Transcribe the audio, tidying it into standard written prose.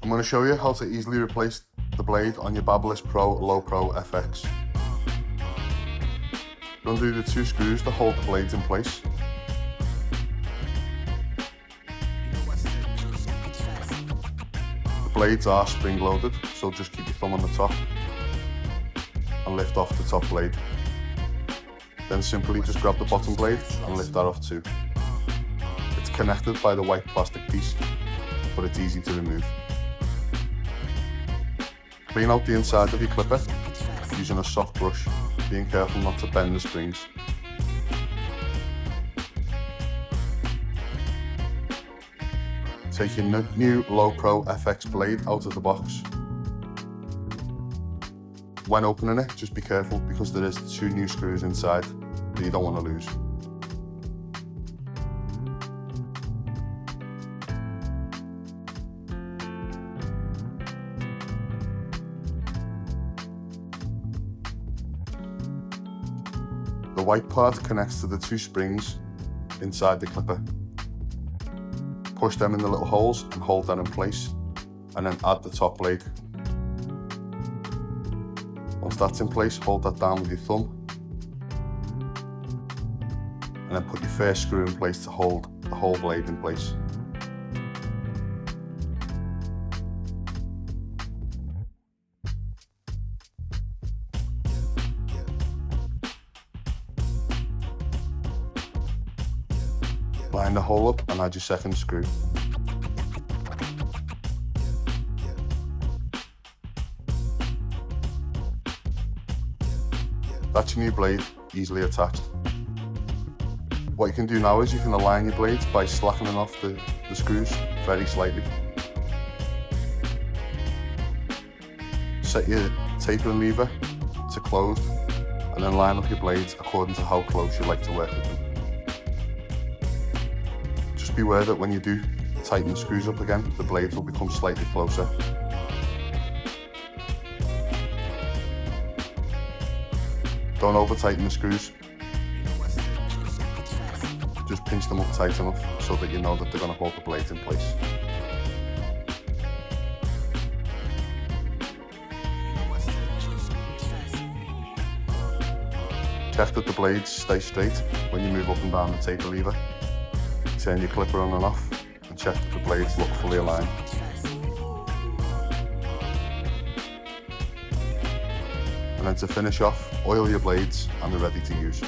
I'm going to show you how to easily replace the blade on your BaByliss PRO LoPROFX. Undo the 2 screws to hold the blades in place. The blades are spring loaded, so just keep your thumb on the top and lift off the top blade. Then simply just grab the bottom blade and lift that off too. It's connected by the white plastic piece, but it's easy to remove. Clean out the inside of your clipper using a soft brush, being careful not to bend the springs. Take your new LoPROFX blade out of the box. When opening it, just be careful because there is 2 new screws inside that you don't want to lose. The white part connects to the 2 springs inside the clipper. Push them in the little holes and hold that in place, and then add the top blade. Once that's in place, hold that down with your thumb, and then put your first screw in place to hold the whole blade in place. Line the hole up and add your second screw. That's your new blade, easily attached. What you can do now is you can align your blades by slackening off the screws very slightly. Set your tapering lever to closed and then line up your blades according to how close you like to work with them. Just be aware that when you do tighten the screws up again, the blades will become slightly closer. Don't over tighten the screws. Just pinch them up tight enough so that you know that they're going to hold the blades in place. Check that the blades stay straight when you move up and down the taper lever. Turn your clipper on and off and check that the blades look fully aligned. And then to finish off, oil your blades and they're ready to use.